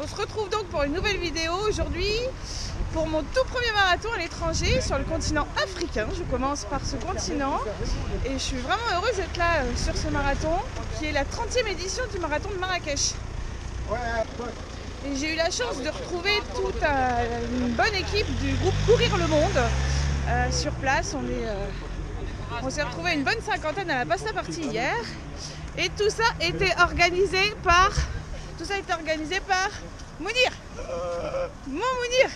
On se retrouve donc pour une nouvelle vidéo aujourd'hui pour mon tout premier marathon à l'étranger sur le continent africain. Je commence par ce continent et je suis vraiment heureuse d'être là sur ce marathon qui est la 30e édition du marathon de Marrakech. Et j'ai eu la chance de retrouver toute une bonne équipe du groupe Courir le Monde sur place. On s'est retrouvé une bonne cinquantaine à la pasta party hier et tout ça a été organisé par Mounir, mon Mounir,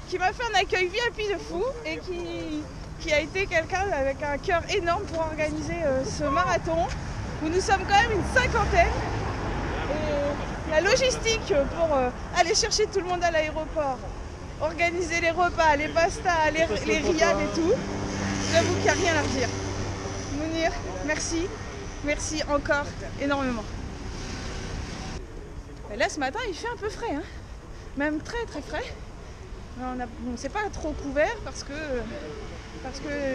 qui m'a fait un accueil VIP de fou et qui a été quelqu'un avec un cœur énorme pour organiser ce marathon où nous sommes quand même une cinquantaine. Et la logistique pour aller chercher tout le monde à l'aéroport, organiser les repas, les pastas, les riades et tout, j'avoue qu'il n'y a rien à redire. Mounir, merci encore énormément. Et là ce matin il fait un peu frais, hein, même très frais. On ne s'est pas trop couvert parce que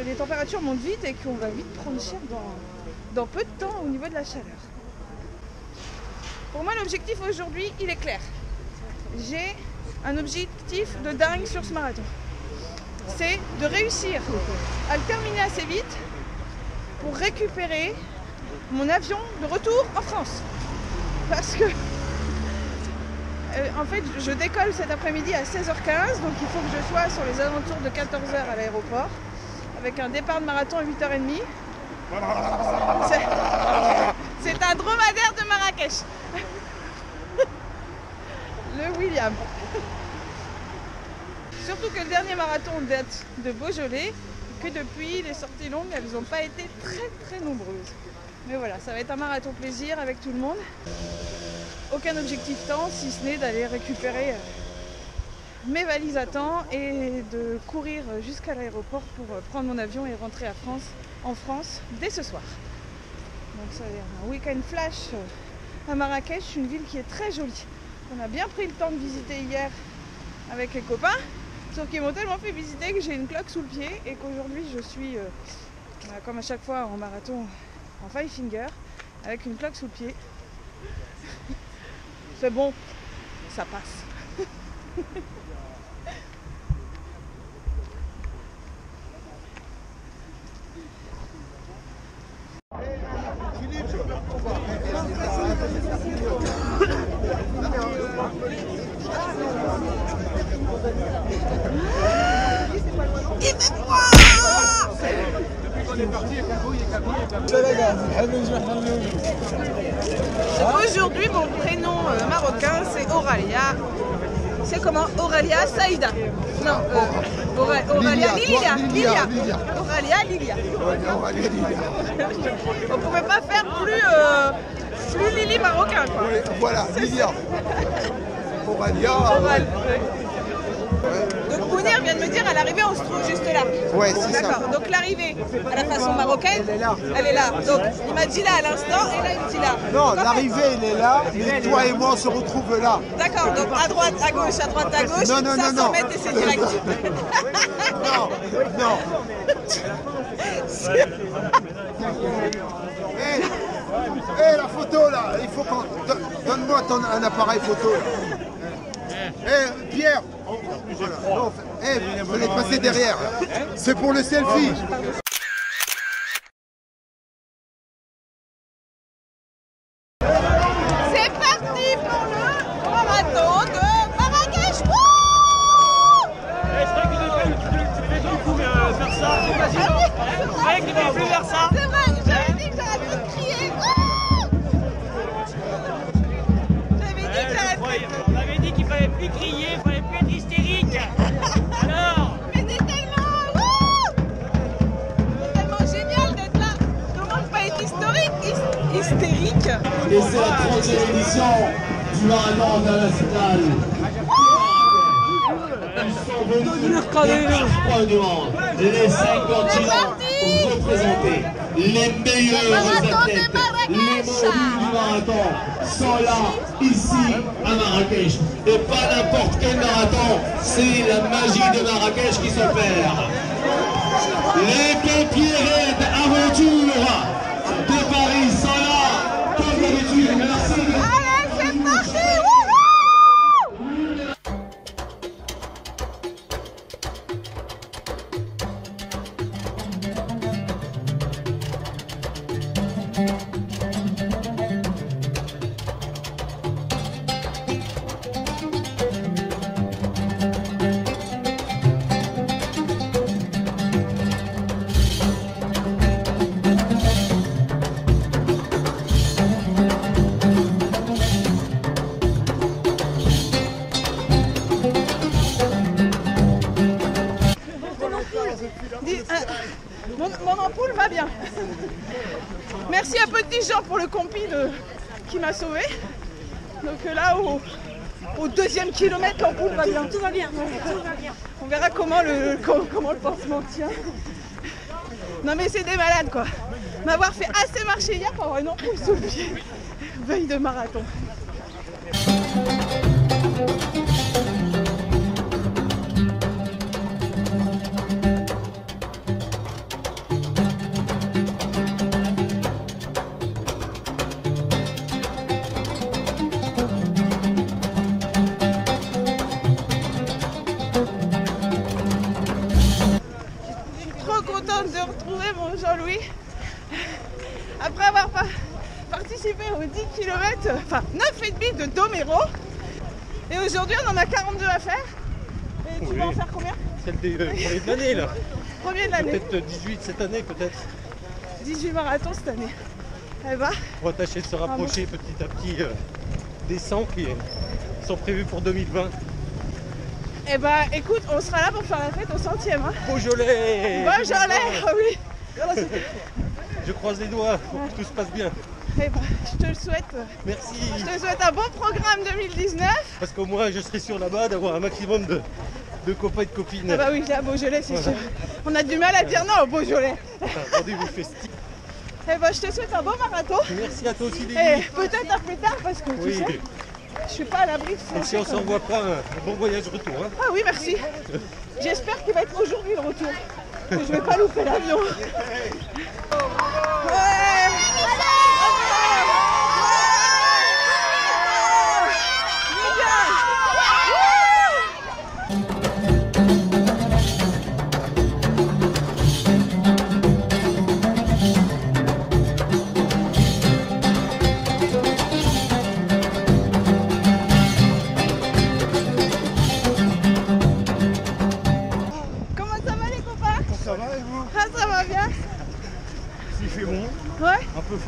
les températures montent vite et qu'on va vite prendre cher dans peu de temps au niveau de la chaleur. Pour moi l'objectif aujourd'hui il est clair. J'ai un objectif de dingue sur ce marathon. C'est de réussir à le terminer assez vite pour récupérer mon avion de retour en France. Parce que en fait, je décolle cet après-midi à 16h15, donc il faut que je sois sur les alentours de 14h à l'aéroport, avec un départ de marathon à 8h30. C'est un dromadaire de Marrakech. Le William. Surtout que le dernier marathon date de Beaujolais, que depuis les sorties longues, elles n'ont pas été très nombreuses. Mais voilà, ça va être un marathon plaisir avec tout le monde. Aucun objectif temps, si ce n'est d'aller récupérer mes valises à temps et de courir jusqu'à l'aéroport pour prendre mon avion et rentrer en France dès ce soir. Donc ça va être un week-end flash à Marrakech, une ville qui est très jolie. On a bien pris le temps de visiter hier avec les copains, sauf qu'ils m'ont tellement fait visiter que j'ai une cloque sous le pied et qu'aujourd'hui je suis, comme à chaque fois en marathon, en five finger, avec une cloque sous le pied. C'est bon, ça passe. Aujourd'hui, mon prénom marocain, c'est Auralia. C'est comment? Auralia Saïda. Non, Auralia Lilia. Auralia Lilia. On pouvait pas faire plus Lili marocain, quoi. Voilà, Lilia. Auralia. Donc Mounir vient de me dire à l'arrivée on se trouve juste là. Ouais, c'est ça. D'accord, donc l'arrivée à la façon marocaine, elle est là. Donc il m'a dit là à l'instant et là il me dit là. Non, l'arrivée elle est là, mais toi et moi on se retrouve là. D'accord, donc à droite, à gauche, 500 mètres et c'est direct. Non. La photo là, il faut qu'on... Donne-moi un appareil photo. Pierre, venez passer derrière. C'est pour le selfie. C'est parti pour le marathon de Marrakech. C'est vrai que tu devais beaucoup faire ça. C'est vrai que tu devais plus faire ça. C'est vrai, j'avais dit que j'arrêtais de crier. On avait dit qu'il fallait plus crier, il fallait plus être hystérique. Alors Mais c'est tellement génial d'être là. Comment ne pas être hystérique? Et c'est la 30e édition du marathon international. Ils sont venus des 4 coins du monde, les 5 continents représentés, les meilleurs athlètes, les modules du marathon sont là, ici, à Marrakech. Et pas n'importe quel marathon, c'est la magie de Marrakech qui s'opère. Les pompiers Red Aventure de Paris sont là, comme d'habitude. Merci. Allez, c'est parti. Merci à Petit Jean pour le compi qui m'a sauvé. Donc là, au 2e kilomètre, l'ampoule va bien. Tout va bien. On verra comment le pansement tient. Non mais c'est des malades quoi. M'avoir fait assez marcher hier pour avoir une ampoule sous le pied. Veille de marathon. De retrouver mon Jean-Louis après avoir participé aux 10 km, enfin 9,5 de Domero. Et aujourd'hui on en a 42 à faire. Et tu vas en faire combien? Celle des premiers de l'année là. Premier de l'année. Peut-être 18 cette année peut-être. 18 marathons cette année. Eh ben, On va tâcher de se rapprocher petit à petit des 100 qui sont prévus pour 2020. Eh ben écoute, on sera là pour faire la fête au 100e. Hein. Beaujolais! Beaujolais, oui! Je croise les doigts pour que tout se passe bien. Eh ben, je te le souhaite. Merci! Je te souhaite un bon programme 2019. Parce qu'au moins je serai sûr là-bas d'avoir un maximum de copains et de copines. Ah bah oui, là, Beaujolais, c'est sûr. On a du mal à dire non au Beaujolais. Rendez-vous festif. Eh ben, je te souhaite un bon marathon. Merci à toi aussi, Lily. Et peut-être à plus tard parce que tu sais, je suis pas à l'abri de Et si on s'envoie pas un bon voyage retour. Hein. Ah oui, merci. J'espère qu'il va être aujourd'hui le retour. Que je vais pas louper l'avion.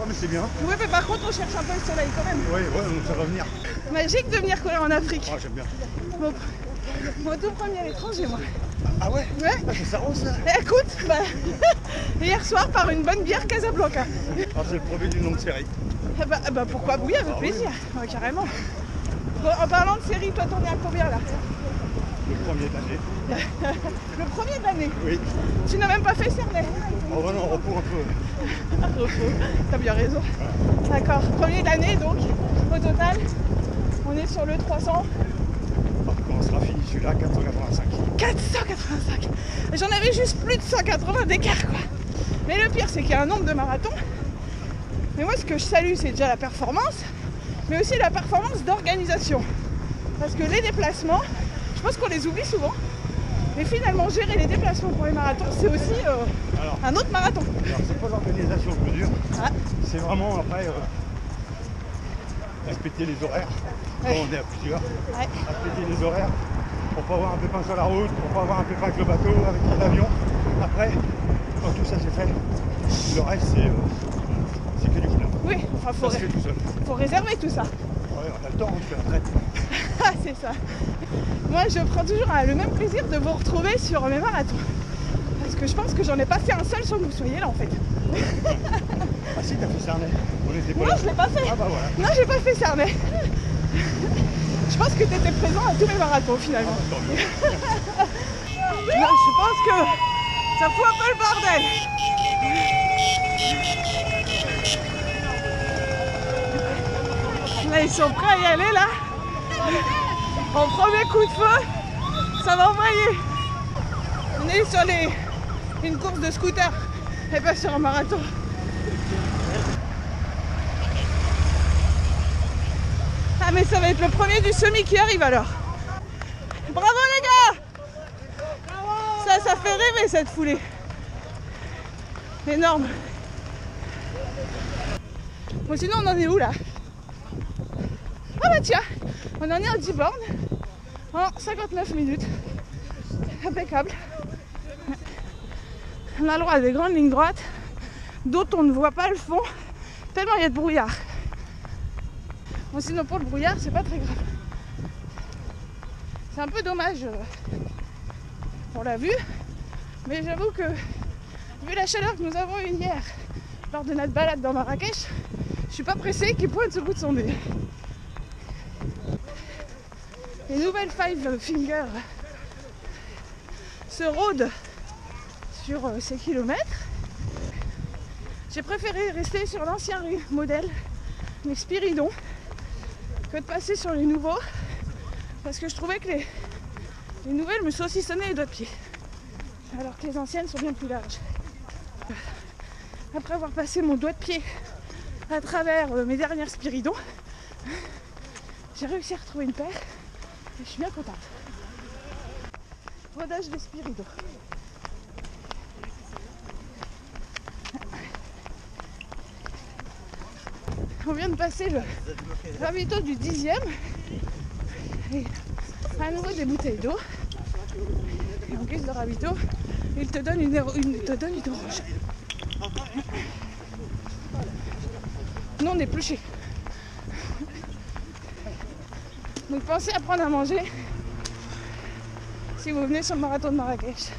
Mais c'est bien. Oui, mais par contre, on cherche un peu le soleil quand même. Oui, ouais, ça va venir. Magique de venir courir en Afrique. Ah, j'aime bien. Mon tout premier à l'étranger, moi. Ah ouais? Ouais. Ah, c'est ça, ça. Écoute, bah, hier soir, par une bonne bière Casablanca. Ah, c'est le premier d'une longue série. Bah pourquoi oui, avec plaisir. Ouais, carrément. Bon, en parlant de série, toi, t'en es à combien là? Le premier de l'année. Le premier de l'année? Oui. Tu n'as même pas fait Cernay? Oh bah non, repos un peu. Repos, t'as bien raison. D'accord, premier de l'année donc, au total, on est sur le 300. Quand on sera fini celui-là, 485. 485. J'en avais juste plus de 180 d'écart quoi. Mais le pire c'est qu'il y a un nombre de marathons. Mais moi ce que je salue c'est déjà la performance, mais aussi la performance d'organisation. Parce que les déplacements, je pense qu'on les oublie souvent. Mais finalement gérer les déplacements pour les marathons c'est aussi un autre marathon. Alors c'est pas l'organisation le plus dur, c'est vraiment après respecter les horaires. Quand on est à plusieurs, respecter les horaires pour pas avoir un pépin sur la route, pour pas avoir un pépin avec le bateau, avec l'avion. Après, quand tout ça c'est fait, le reste c'est que du boulot. Oui, enfin faut réserver tout ça. Ouais, on a le temps, on fait la traite. Ah c'est ça. Moi je prends toujours le même plaisir de vous retrouver sur mes marathons. Parce que je pense que j'en ai pas fait un seul sans que vous soyez là en fait. Ah si, t'as fait Cernay. On était pas Non, là. je l'ai pas fait. Ah bah voilà. Non, j'ai pas fait Cernay. Je pense que tu étais présent à tous mes marathons finalement. Ah, tant mieux. Non, je pense que ça fout un peu le bordel. Là, ils sont prêts à y aller là. En premier coup de feu, ça va envoyer. On est sur une course de scooter et pas sur un marathon. Ah mais ça va être le premier du semi qui arrive alors. Bravo les gars! Bravo. Ça fait rêver cette foulée. Énorme. Bon sinon on en est où là? Ah bah tiens, on en est à 10 bornes en 59 minutes. Impeccable. On a le droit à des grandes lignes droites dont on ne voit pas le fond tellement il y a de brouillard. Bon sinon pour le brouillard c'est pas très grave. C'est un peu dommage pour la vue, mais j'avoue que vu la chaleur que nous avons eue hier lors de notre balade dans Marrakech, je suis pas pressée qu'il pointe ce bout de son nez. Les nouvelles Five Fingers se rôdent sur ces kilomètres. J'ai préféré rester sur l'ancien modèle, les Spiridon, que de passer sur les nouveaux, parce que je trouvais que les nouvelles me saucissonnaient les doigts de pied, alors que les anciennes sont bien plus larges. Après avoir passé mon doigt de pied à travers mes dernières Spiridon, j'ai réussi à retrouver une paire et je suis bien contente. Rodage des Spiridon. On vient de passer le ravito du 10e et à nouveau des bouteilles d'eau. Et en guise de ravito, il te donne une orange. Non épluché. Donc pensez à prendre à manger si vous venez sur le marathon de Marrakech.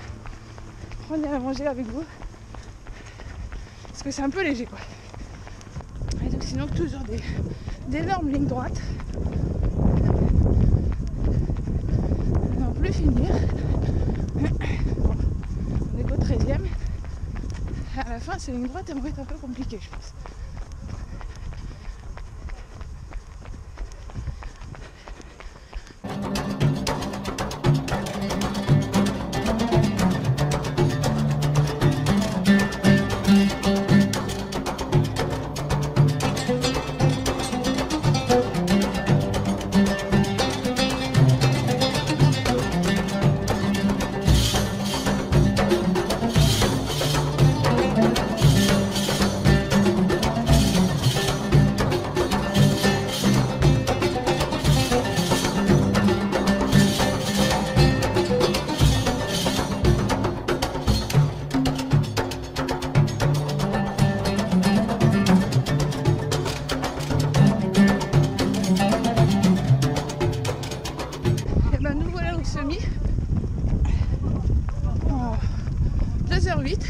Prenez à manger avec vous. Parce que c'est un peu léger quoi. Et donc sinon toujours d'énormes lignes droites. Non plus finir. On est qu'au 13e. À la fin ces lignes droites elles vont être un peu compliquées je pense. En 2h08.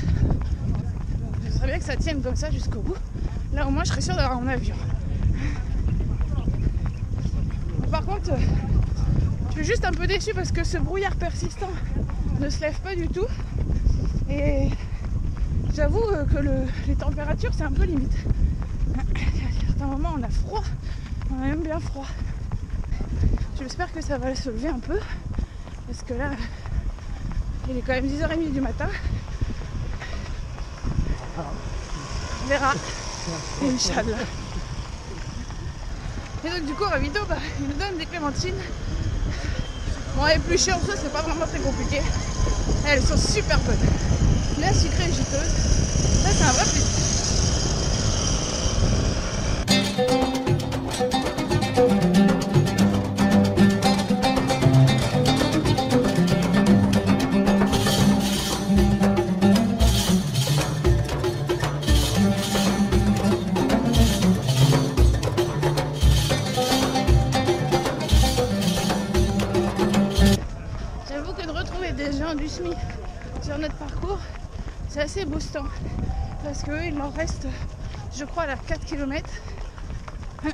J'aimerais bien que ça tienne comme ça jusqu'au bout. Là au moins je serais sûre d'avoir mon avion. Par contre, je suis juste un peu déçue parce que ce brouillard persistant ne se lève pas du tout. Et j'avoue que les températures c'est un peu limite. À certains moments on a froid, on a même bien froid. J'espère que ça va se lever un peu parce que là il est quand même 10h30 du matin. On verra. Inch'Allah. Et donc du coup Ravito il nous donne des clémentines. Bon éplucher en soi c'est pas vraiment très compliqué. Elles sont super bonnes. Bien sucrées et juteuses. Ça c'est un vrai plaisir. Du SMI sur notre parcours, c'est assez boostant parce que il m'en reste, je crois, là 4 km. Et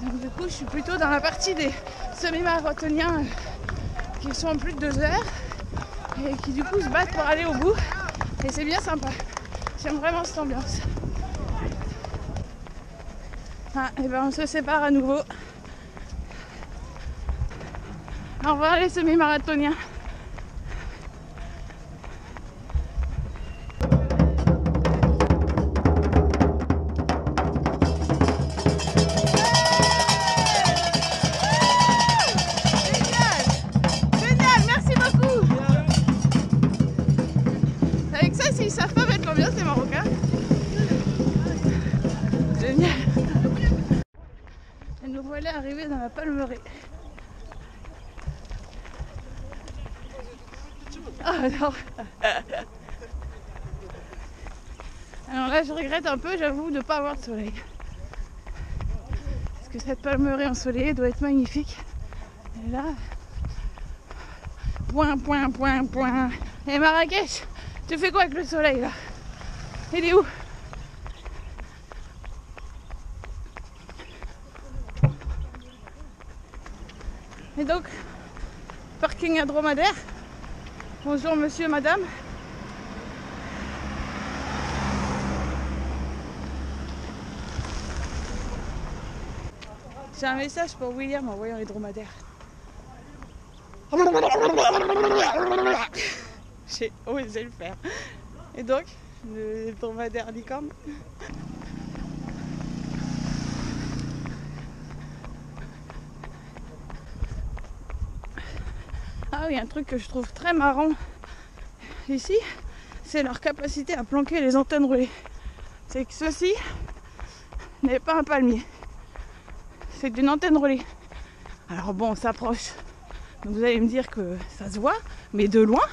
donc du coup je suis plutôt dans la partie des semi-marathoniens qui sont en plus de 2 heures et qui du coup se battent pour aller au bout et c'est bien sympa. J'aime vraiment cette ambiance. Et ben on se sépare à nouveau. Au revoir les semi-marathoniens. Ils savent pas mettre l'ambiance des Marocains. Génial. Et nous voilà arrivés dans la Palmeraie. Ah non. Alors là je regrette un peu, j'avoue, de ne pas avoir de soleil. Parce que cette Palmeraie ensoleillée doit être magnifique. Et là... Point. Et Marrakech, tu fais quoi avec le soleil là? Il est où? Et donc, parking à dromadaire. Bonjour monsieur, madame. J'ai un message pour William en voyant les dromadaires. J'ai osé le faire. Et donc, le dromadaire licorne. Ah oui, un truc que je trouve très marrant ici, c'est leur capacité à planquer les antennes relais. C'est que ceci n'est pas un palmier, c'est une antenne relais. Alors bon, on s'approche, donc vous allez me dire que ça se voit, mais de loin.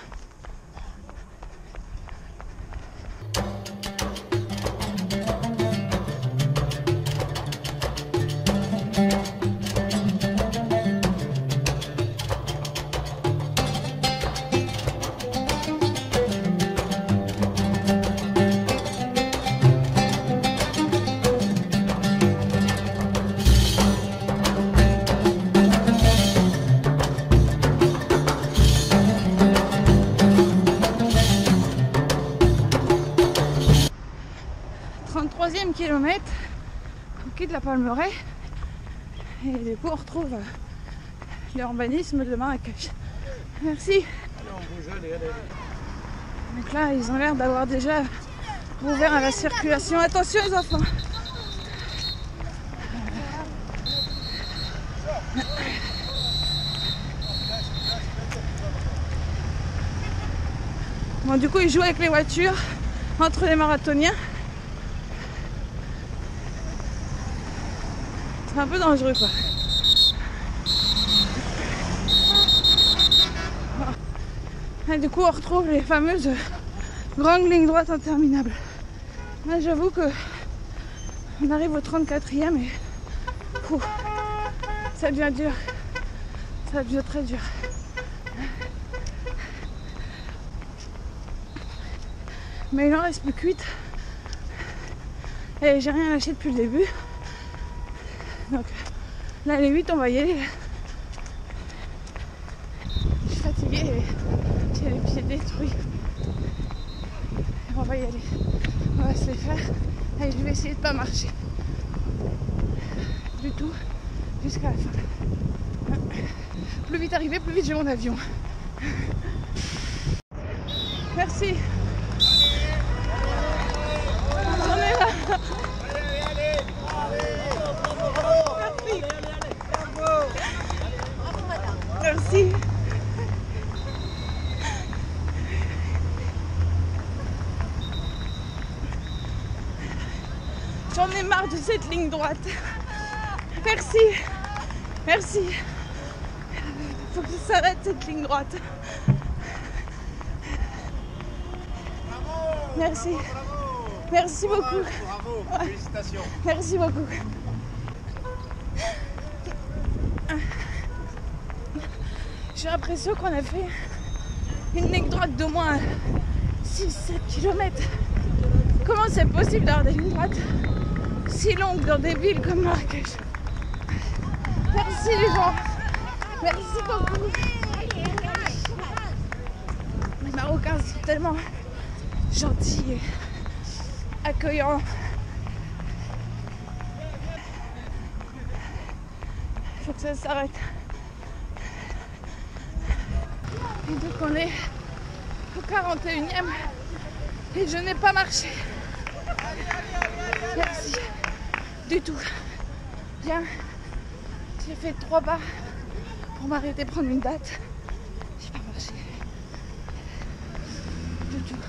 Kilomètre on quitte la Palmeraie et du coup on retrouve l'urbanisme de Marrakech. Merci. Donc là ils ont l'air d'avoir déjà ouvert à la circulation. Attention les enfants. Bon, du coup ils jouent avec les voitures entre les marathoniens. C'est un peu dangereux quoi. Et du coup on retrouve les fameuses grandes lignes droites interminables. Là j'avoue que on arrive au 34e et ça devient dur. Ça devient très dur. Mais il en reste plus que 8. Et j'ai rien lâché depuis le début. Donc là les 8 on va y aller. Je suis fatiguée et j'ai les pieds détruits. Et on va y aller. On va se les faire. Et je vais essayer de pas marcher du tout jusqu'à la fin. Plus vite arrivé, plus vite j'ai mon avion. Merci. On est là. Merci. J'en ai marre de cette ligne droite. Merci. Merci. Faut que ça s'arrête cette ligne droite. Merci. Merci beaucoup. Bravo, félicitations. Merci beaucoup. J'ai l'impression qu'on a fait une ligne droite d'au moins 6-7 km. Comment c'est possible d'avoir des lignes droites si longues dans des villes comme Marrakech? Merci les gens. Merci beaucoup. Les Marocains sont tellement gentils et accueillants. Il faut que ça s'arrête. Et donc on est au 41e et je n'ai pas marché. Merci. Du tout. Bien. J'ai fait 3 pas pour m'arrêter prendre une date. J'ai pas marché. Du tout.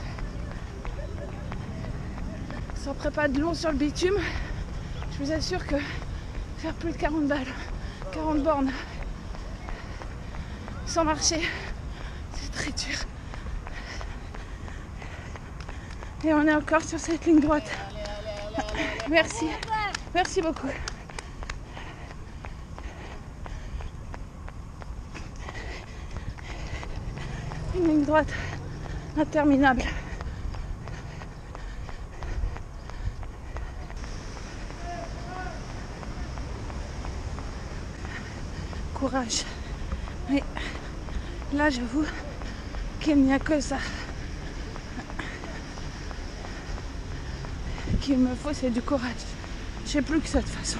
Sans prépa de long sur le bitume, je vous assure que faire plus de 40 balles, 40 bornes sans marcher, c'est très dur. Et on est encore sur cette ligne droite. Merci. Merci beaucoup. Une ligne droite interminable. courage. Mais là, j'avoue qu'il n'y a que ça. Qu'il me faut, c'est du courage. Je sais plus que ça de toute façon.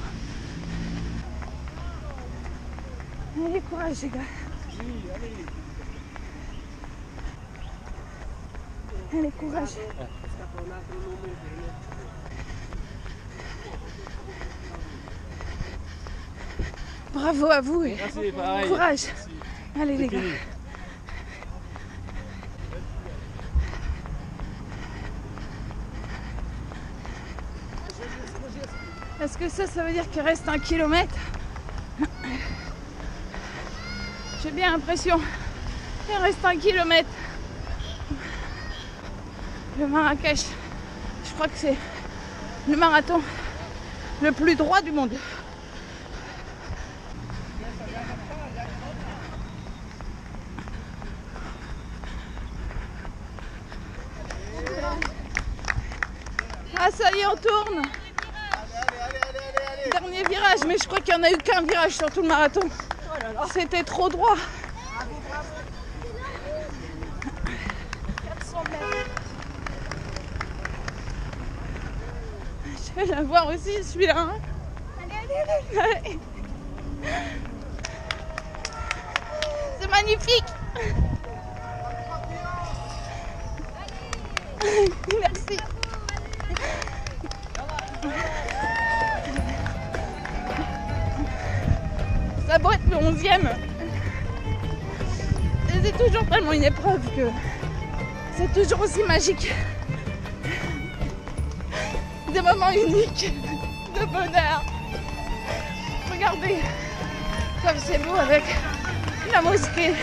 Allez, courage les gars. Allez, courage. Bravo à vous et courage. Allez les gars. Est-ce que ça veut dire qu'il reste 1 kilomètre? J'ai bien l'impression qu'il reste 1 kilomètre. Le Marrakech, je crois que c'est le marathon le plus droit du monde. Ah ça y est, on tourne. Dernier virage, mais je crois qu'il n'y en a eu qu'un virage sur tout le marathon. C'était trop droit. 400 mètres. Je vais la voir aussi celui-là. Hein. Allez. C'est magnifique. Merci. Ça doit être le 11e. Et c'est toujours tellement une épreuve que c'est toujours aussi magique. Des moments uniques de bonheur. Regardez comme c'est beau avec la mosquée.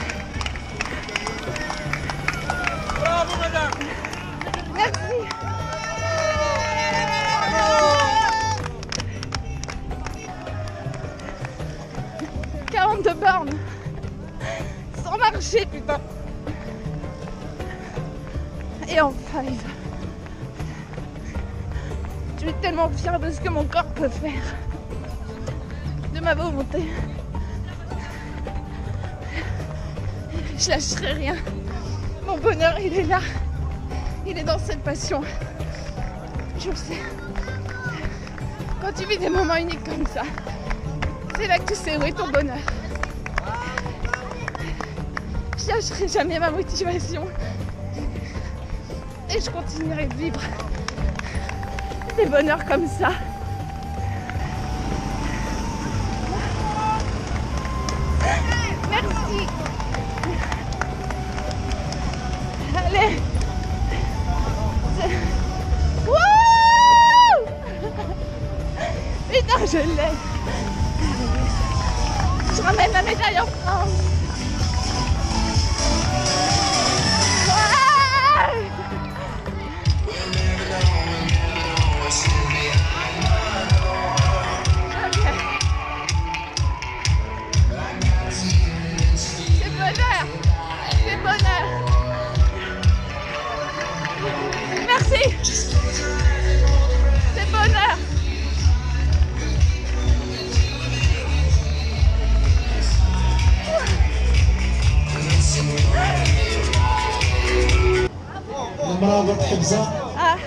Bravo madame. Merci. 42 bornes sans marcher, putain. Et en 5. Je suis tellement fière de ce que mon corps peut faire, de ma volonté. Je lâcherai rien. Mon bonheur, il est là. Il est dans cette passion. Je le sais. Quand tu vis des moments uniques comme ça, c'est là que tu sais où est ton bonheur. Je lâcherai jamais ma motivation. Et je continuerai de vivre des bonheurs comme ça. Merci. Allez. Wouh! Putain, je l'ai. Je ramène la médaille en France. C'est bonheur. C'est bonheur. Merci. C'est bonheur. Ah,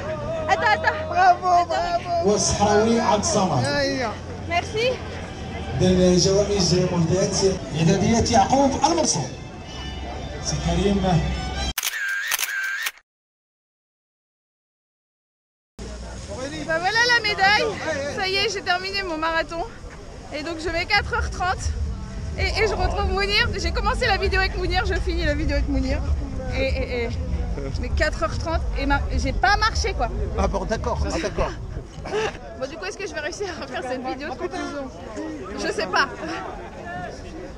attends. Bravo. والصحراوي عبد الصمد. Merci. جوائز مهديات إعدادية يعقوب المنصور. سي كريم. Bah voilà la médaille. Ça y est, j'ai terminé mon marathon. Et donc je mets 4h30. Et je retrouve Mounir. J'ai commencé la vidéo avec Mounir, je finis la vidéo avec Mounir. Et je mets 4h30 et j'ai pas marché quoi. Ah bon, d'accord. Bon, du coup, est-ce que je vais réussir à faire cette vidéo de conclusion? Je sais pas.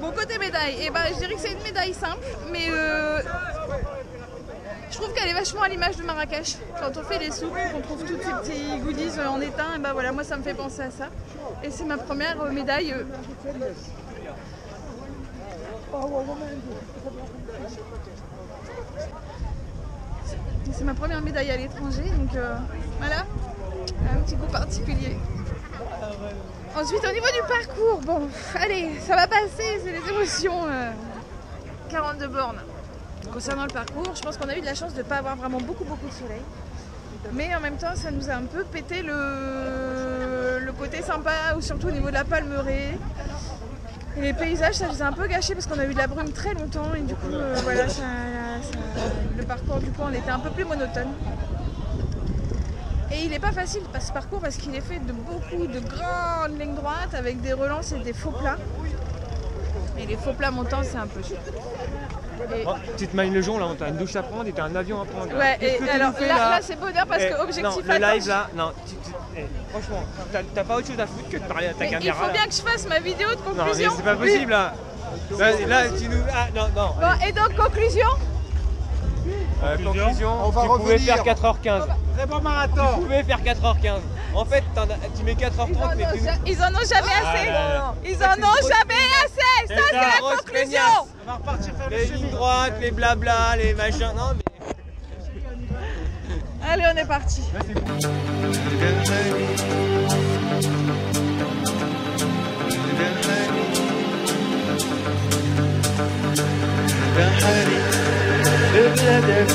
Bon, côté médaille, et ben, je dirais que c'est une médaille simple, mais je trouve qu'elle est vachement à l'image de Marrakech. Quand on fait les soupes, on trouve tous ces petits goodies en étain, et ben voilà, moi ça me fait penser à ça. Et c'est ma première médaille. C'est ma première médaille à l'étranger, donc voilà, un petit goût particulier. Ensuite, au niveau du parcours, bon, allez, ça va passer, c'est les émotions. 42 bornes. Concernant le parcours, je pense qu'on a eu de la chance de ne pas avoir vraiment beaucoup de soleil. Mais en même temps, ça nous a un peu pété le côté sympa, ou surtout au niveau de la palmeraie. Et les paysages, ça les a un peu gâchés parce qu'on a eu de la brume très longtemps. Et du coup, voilà, le parcours, du coup, on était un peu plus monotone. Et il n'est pas facile ce parcours parce qu'il est fait de beaucoup de grandes lignes droites avec des relances et des faux plats. Et les faux plats montants, c'est un peu chiant. Et... Oh, tu te mailles le jonc là, t'as une douche à prendre et t'as un avion à prendre. Là. Ouais, et alors là c'est bonheur parce que objectif non, le live là, non, franchement, t'as pas autre chose à foutre que de parler à ta caméra. Il faut bien que je fasse ma vidéo de conclusion. Non, mais c'est pas possible là. Là, tu nous. Ah, non. Bon, et donc, conclusion, conclusion, on va tu pouvais revenir. faire 4h15. Très bon marathon. Tu pouvais faire 4h15. En fait, tu mets 4h30, mais ils en ont jamais assez. Ils en ont jamais assez. Ça, c'est la conclusion. On va repartir faire les lignes droites, les blabla, les machins. Non, mais. Allez, on est parti. بحري ببلادك